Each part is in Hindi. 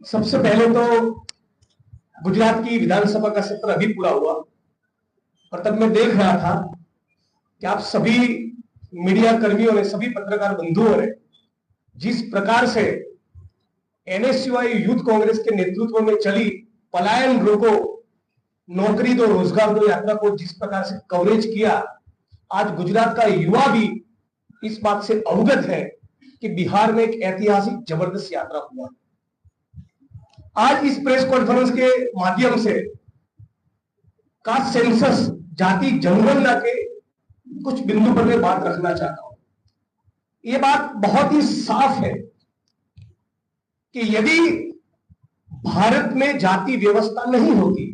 सबसे पहले तो गुजरात की विधानसभा का सत्र अभी पूरा हुआ और तब मैं देख रहा था कि आप सभी मीडिया कर्मियों ने, सभी पत्रकार बंधुओं ने जिस प्रकार से एनएसयूआई यूथ कांग्रेस के नेतृत्व में चली पलायन रोको, नौकरी दो, रोजगार दो यात्रा को जिस प्रकार से कवरेज किया, आज गुजरात का युवा भी इस बात से अवगत है कि बिहार में एक ऐतिहासिक जबरदस्त यात्रा हुआ। आज इस प्रेस कॉन्फ्रेंस के माध्यम से कास्ट सेंसस, जाति जनगणना के कुछ बिंदु पर मैं बात रखना चाहता हूं। यह बात बहुत ही साफ है कि यदि भारत में जाति व्यवस्था नहीं होती,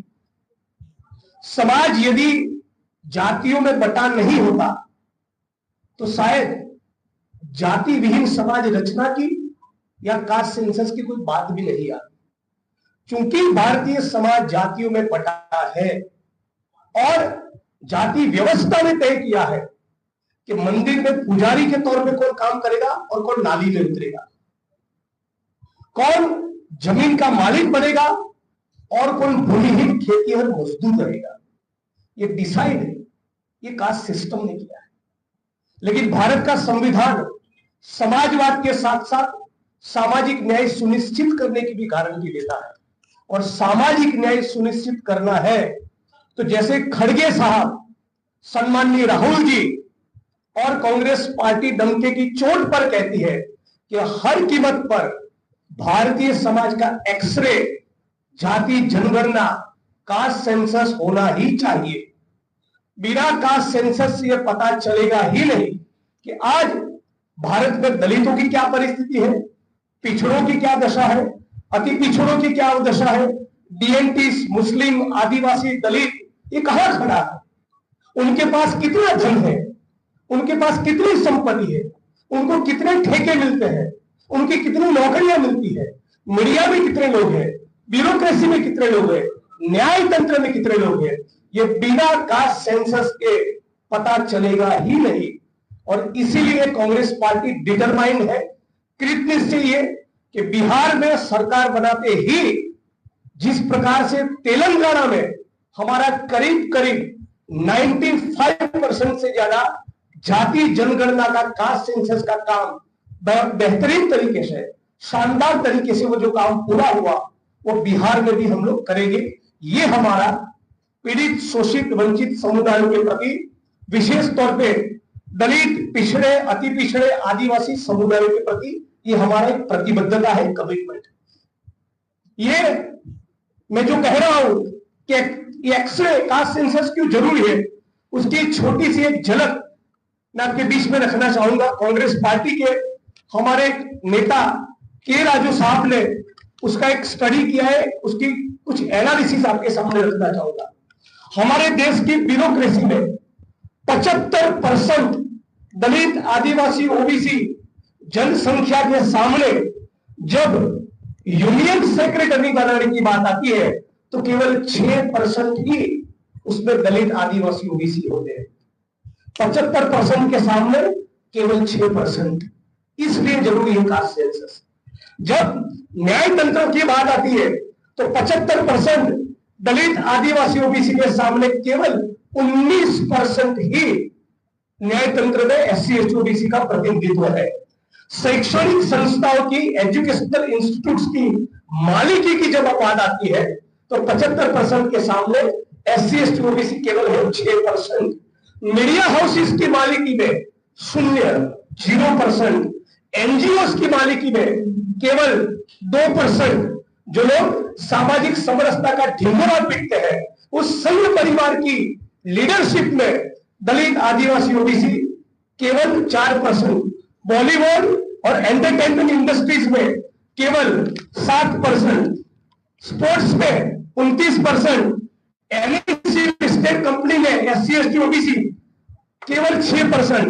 समाज यदि जातियों में बटा नहीं होता, तो शायद जाति विहीन समाज रचना की या कास्ट सेंसस की कोई बात भी नहीं आती। चूंकि भारतीय समाज जातियों में बटा है और जाति व्यवस्था ने तय किया है कि मंदिर में पुजारी के तौर पे कौन काम करेगा और कौन नाली में उतरेगा, कौन जमीन का मालिक बनेगा और कौन भूमिहीन खेतीहर मजदूर रहेगा, ये डिसाइड है, ये कास्ट सिस्टम ने किया है। लेकिन भारत का संविधान समाजवाद के साथ साथ सामाजिक न्याय सुनिश्चित करने की भी गारंटी देता है। और सामाजिक न्याय सुनिश्चित करना है तो जैसे खड़गे साहब, सम्माननीय राहुल जी और कांग्रेस पार्टी डंके की चोट पर कहती है कि हर कीमत पर भारतीय समाज का एक्सरे, जाति जनगणना, कास्ट सेंसस होना ही चाहिए। बिना कास्ट सेंसस से यह पता चलेगा ही नहीं कि आज भारत में दलितों की क्या परिस्थिति है, पिछड़ों की क्या दशा है, अति पिछड़ों की क्या दशा है, डीएनटी, मुस्लिम, आदिवासी, दलित, ये कहां खड़ा है, उनके पास कितना धन है, उनके पास कितनी संपत्ति है, उनको कितने ठेके मिलते हैं, उनकी कितनी नौकरियां मिलती है, मीडिया में कितने लोग हैं, ब्यूरोक्रेसी में कितने लोग हैं, न्याय तंत्र में कितने लोग हैं, ये बिना कास्ट सेंसस के पता चलेगा ही नहीं। और इसीलिए कांग्रेस पार्टी डिटरमाइंड है, कृतनिश्चयी है कि बिहार में सरकार बनाते ही जिस प्रकार से तेलंगाना में हमारा करीब करीब 95% से ज्यादा जाति जनगणना का, कास्ट सेंसस का काम बेहतरीन तरीके से, शानदार तरीके से वो जो काम पूरा हुआ वो बिहार में भी हम लोग करेंगे। ये हमारा पीड़ित, शोषित, वंचित समुदायों के प्रति, विशेष तौर पे दलित, पिछड़े, अति पिछड़े, आदिवासी समुदायों के प्रति ये हमारा एक प्रतिबद्धता है, कमिटमेंट। ये मैं जो कह रहा हूं कि ये एक्सरे, कास्ट सेंसस क्यों जरूरी है, उसकी छोटी सी एक झलक मैं आपके बीच में रखना चाहूंगा। कांग्रेस पार्टी के हमारे नेता के राजू साहब ने उसका एक स्टडी किया है, उसकी कुछ एनालिसिस आपके सामने रखना चाहूंगा। हमारे देश की ब्यूरोक्रेसी में 75% दलित, आदिवासी, ओबीसी जनसंख्या के सामने जब यूनियन सेक्रेटरी बनाने की बात आती है तो केवल 6% ही उसमें दलित, आदिवासी, ओबीसी होते हैं। 75% के सामने केवल 6%। इसलिए जरूरी है कास्ट सेंसस। जब न्याय तंत्र की बात आती है तो 75% दलित, आदिवासी, ओबीसी के सामने केवल 19% ही न्याय तंत्र में एससी, एसटी, ओबीसी का प्रतिनिधित्व है। शैक्षणिक संस्थाओं की, एजुकेशनल इंस्टीट्यूट्स की मालिकी की जब बात आती है तो 75% के सामने एससी, एसटी, ओबीसी केवल है 6%। मीडिया हाउसेस की मालिकी में 0%। एनजीओ की मालिकी में केवल 2%। जो लोग सामाजिक समरसता का ढिंढोरा पीटते हैं, उस संघ परिवार की लीडरशिप में दलित, आदिवासी, ओबीसी केवल 4%। बॉलीवुड और एंटरटेनमेंट इंडस्ट्रीज में केवल 7%। स्पोर्ट्स में 29%। एलआईसी स्टेट कंपनी में एससी, एसटी, ओबीसी केवल 6%।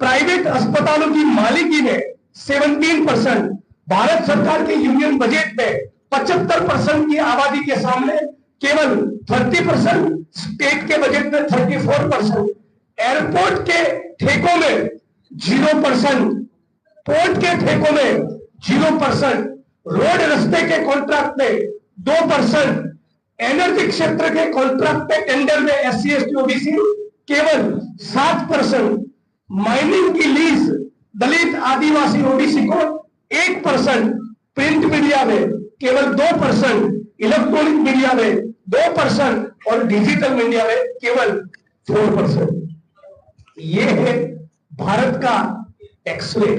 प्राइवेट अस्पतालों की मालिकी में 17%। भारत सरकार के यूनियन बजट में 75% की आबादी के सामने केवल 30%, स्टेट के बजट में 34%। एयरपोर्ट के ठेकों में 0%, पोर्ट के ठेकों में 0%, रोड रास्ते के कॉन्ट्रैक्ट में 2%, एनर्जी क्षेत्र के कॉन्ट्रैक्ट पे टेंडर में SC ST OBC केवल 7%, माइनिंग की लीज दलित आदिवासी OBC को 1%, प्रिंट मीडिया में केवल 2%, इलेक्ट्रॉनिक मीडिया में 2% और डिजिटल मीडिया में केवल 4%। ये है भारत का एक्सरे।